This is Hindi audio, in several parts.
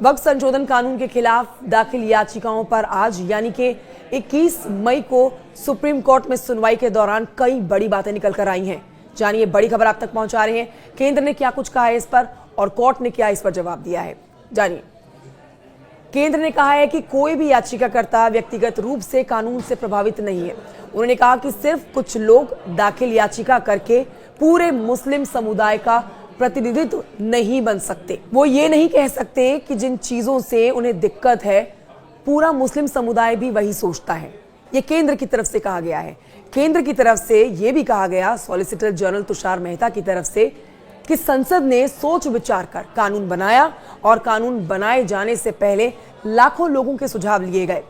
वक्फ संशोधन कानून के खिलाफ दाखिल याचिकाओं पर आज यानी कि 21 मई को सुप्रीम कोर्ट में सुनवाई के दौरान कई बड़ी बातें निकल कर आई हैं। जानिए, बड़ी खबर आप तक पहुंचा रहे हैं। केंद्र ने क्या कुछ कहा है इस पर और कोर्ट ने क्या इस पर जवाब दिया है, जानिए। केंद्र ने कहा है कि कोई भी याचिकाकर्ता व्यक्तिगत रूप से कानून से प्रभावित नहीं है। उन्होंने कहा कि सिर्फ कुछ लोग दाखिल याचिका करके पूरे मुस्लिम समुदाय का प्रतिनिधित्व नहीं बन सकते। वो ये नहीं कह सकते कि जिन चीजों से उन्हें दिक्कत है पूरा मुस्लिम समुदाय भी वही सोचता है। ये केंद्र की तरफ से कहा गया है। केंद्र की तरफ से ये भी कहा गया, सॉलिसिटर जनरल तुषार मेहता की तरफ से, कि संसद ने सोच विचार कर कानून बनाया और कानून बनाए जाने से पहले लाखों लोगों के सुझाव लिए गए।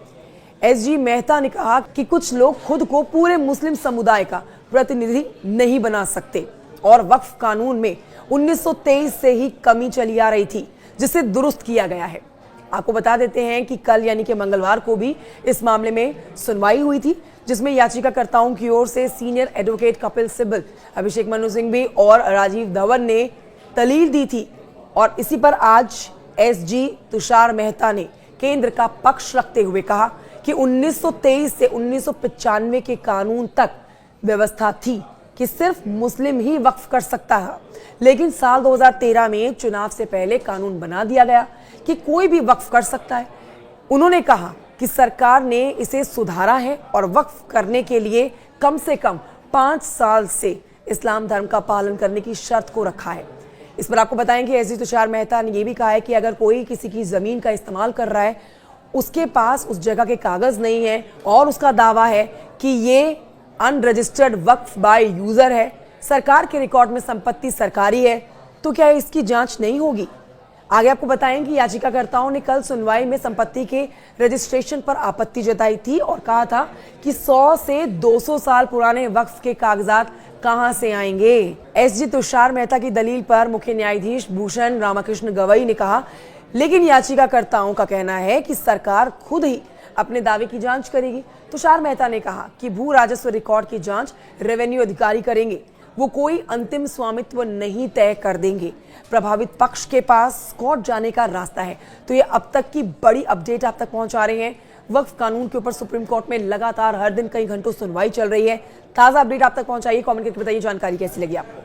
एसजी मेहता ने कहा कि कुछ लोग खुद को पूरे मुस्लिम समुदाय का प्रतिनिधि नहीं बना सकते और वक्फ कानून में 1923 से ही कमी चली आ रही थी, जिसे दुरुस्त किया गया है। आपको बता देते हैं कि कल यानी कि मंगलवार को भी इस मामले में सुनवाई हुई थी, जिसमें याचिकाकर्ताओं की ओर से सीनियर एडवोकेट कपिल सिब्बल, अभिषेक मनु सिंघवी और राजीव धवन ने दलील दी थी। और इसी पर आज एसजी तुषार मेहता ने केंद्र का पक्ष रखते हुए कहा कि 1923 से 1995 के कानून तक व्यवस्था थी कि सिर्फ मुस्लिम ही वक्फ कर सकता है, लेकिन साल 2013 में चुनाव से पहले कानून बना दिया गया कि कोई भी वक्फ कर सकता है। उन्होंने कहा कि सरकार ने इसे सुधारा है और वक्फ करने के लिए कम से कम 5 साल से इस्लाम धर्म का पालन करने की शर्त को रखा है। इस पर आपको बताएं कि एसजी तुषार मेहता ने यह भी कहा है कि अगर कोई किसी की जमीन का इस्तेमाल कर रहा है, उसके पास उस जगह के कागज नहीं है और उसका दावा है कि ये अनरजिस्टर्ड वक्फ बाय यूजर है, सरकार के रिकॉर्ड में संपत्ति सरकारी है, तो क्या इसकी जांच नहीं होगी? आगे आपको बताएं कि याचिकाकर्ताओं ने कल सुनवाई में संपत्ति के रजिस्ट्रेशन पर आपत्ति जताई थी और कहा था कि 100 से 200 साल पुराने वक्फ के कागजात कहां से आएंगे। एसजी तुषार मेहता की दलील पर मुख्य न्यायाधीश भूषण रामकृष्ण गवई ने कहा, लेकिन याचिकाकर्ताओं का कहना है कि सरकार खुद ही अपने दावे की जांच करेगी। तुषार मेहता ने कहा कि भू राजस्व रिकॉर्ड की जांच रेवेन्यू अधिकारी करेंगे, वो कोई अंतिम स्वामित्व नहीं तय कर देंगे। प्रभावित पक्ष के पास कोर्ट जाने का रास्ता है। तो ये अब तक की बड़ी अपडेट आप तक पहुंचा रहे हैं। वक्फ कानून के ऊपर सुप्रीम कोर्ट में लगातार हर दिन कई घंटों सुनवाई चल रही है। ताजा अपडेट आप तक पहुंचाइए, कमेंट करके बताइए जानकारी कैसी लगी आपको।